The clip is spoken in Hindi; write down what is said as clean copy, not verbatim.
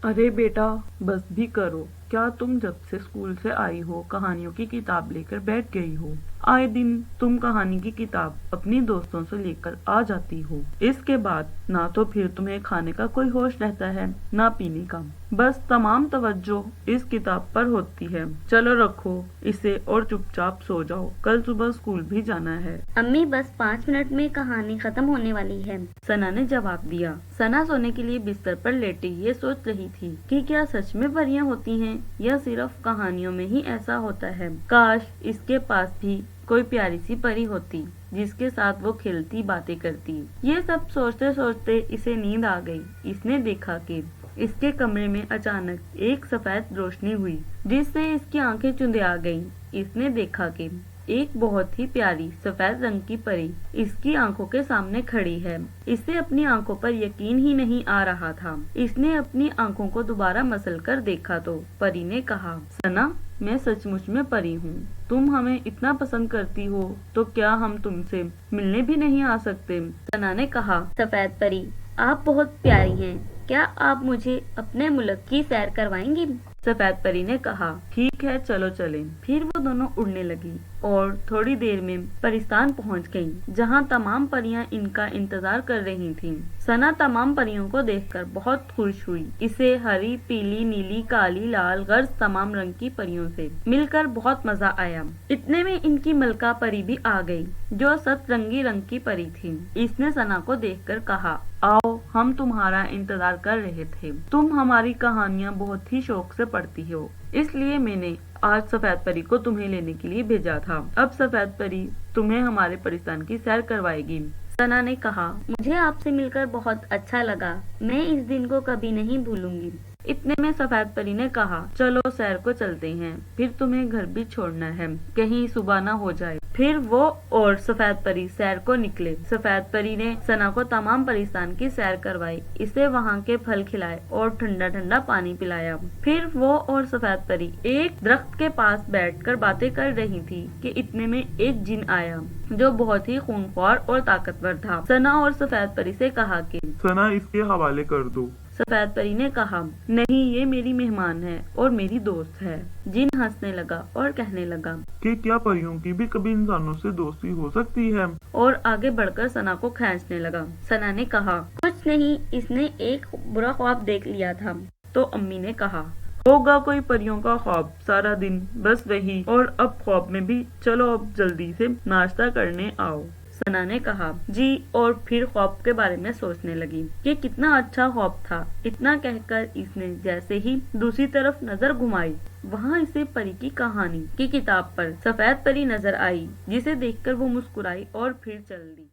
अरे बेटा, बस भी करो। क्या तुम जब से स्कूल से आई हो कहानियों की किताब लेकर बैठ गई हो? आए दिन तुम कहानी की किताब अपनी दोस्तों से लेकर आ जाती हो। इसके बाद ना तो फिर तुम्हें खाने का कोई होश रहता है, ना पीने का। बस तमाम तवज्जो इस किताब पर होती है। चलो रखो इसे और चुपचाप सो जाओ, कल सुबह स्कूल भी जाना है। अम्मी, बस 5 मिनट में कहानी खत्म होने वाली है। सना ने जवाब दिया। सना सोने के लिए बिस्तर पर लेटी ये सोच रही थी कि क्या सच में परियां होती हैं या सिर्फ कहानियों में ही ऐसा होता है। काश इसके पास भी कोई प्यारी सी परी होती जिसके साथ वो खेलती बातें करती। ये सब सोचते सोचते इसे नींद आ गई। इसने देखा कि इसके कमरे में अचानक एक सफेद रोशनी हुई जिससे इसकी आंखें चुंधिया गईं। इसने देखा कि एक बहुत ही प्यारी सफेद रंग की परी इसकी आंखों के सामने खड़ी है। इसे अपनी आंखों पर यकीन ही नहीं आ रहा था। इसने अपनी आंखों को दोबारा मसल कर देखा तो परी ने कहा, सना, मैं सचमुच में परी हूँ। तुम हमें इतना पसंद करती हो तो क्या हम तुमसे मिलने भी नहीं आ सकते? सना ने कहा, सफेद परी, आप बहुत प्यारी हैं। क्या आप मुझे अपने मुल्क की सैर करवाएंगी? सफेद परी ने कहा, ठीक है, चलो चलें। फिर वो दोनों उड़ने लगी और थोड़ी देर में परिस्तान पहुंच गईं, जहां तमाम परियां इनका इंतजार कर रही थीं। सना तमाम परियों को देखकर बहुत खुश हुई। इसे हरी, पीली, नीली, काली, लाल, गर्ज तमाम रंग की परियों से मिलकर बहुत मजा आया। इतने में इनकी मलका परी भी आ गई, जो सतरंगी रंग की परी थी। इसने सना को देखकर कहा, आओ, हम तुम्हारा इंतजार कर रहे थे। तुम हमारी कहानियाँ बहुत ही शौक से पढ़ती हो, इसलिए मैंने आज सफेद परी को तुम्हें लेने के लिए भेजा था। अब सफेद परी तुम्हें हमारे परिस्तान की सैर करवाएगी। सना ने कहा, मुझे आपसे मिलकर बहुत अच्छा लगा। मैं इस दिन को कभी नहीं भूलूंगी। इतने में सफेद परी ने कहा, चलो सैर को चलते हैं, फिर तुम्हें घर भी छोड़ना है, कहीं सुबह ना हो जाए। फिर वो और सफेद परी सैर को निकले। सफेद परी ने सना को तमाम परिस्तान की सैर करवाई, इसे वहाँ के फल खिलाए और ठंडा ठंडा पानी पिलाया। फिर वो और सफेद परी एक दरख्त के पास बैठकर बातें कर रही थी कि इतने में एक जिन आया जो बहुत ही खूंखार और ताकतवर था। सना और सफेद परी से कहा कि सना, इसके हवाले कर दो। सफेद परी ने कहा, नहीं, ये मेरी मेहमान है और मेरी दोस्त है। जिन हंसने लगा और कहने लगा कि क्या परियों की भी कभी इंसानों से दोस्ती हो सकती है? और आगे बढ़कर सना को खींचने लगा। सना ने कहा, कुछ नहीं, इसने एक बुरा ख्वाब देख लिया था। तो अम्मी ने कहा, होगा कोई परियों का ख्वाब, सारा दिन बस वही, और अब ख्वाब में भी। चलो अब जल्दी से नाश्ता करने आओ। सना ने कहा, जी, और फिर ख्वाब के बारे में सोचने लगी कि कितना अच्छा ख्वाब था। इतना कहकर इसने जैसे ही दूसरी तरफ नजर घुमाई, वहाँ इसे परी की कहानी की किताब पर सफेद परी नजर आई, जिसे देखकर वो मुस्कुराई और फिर चल दी।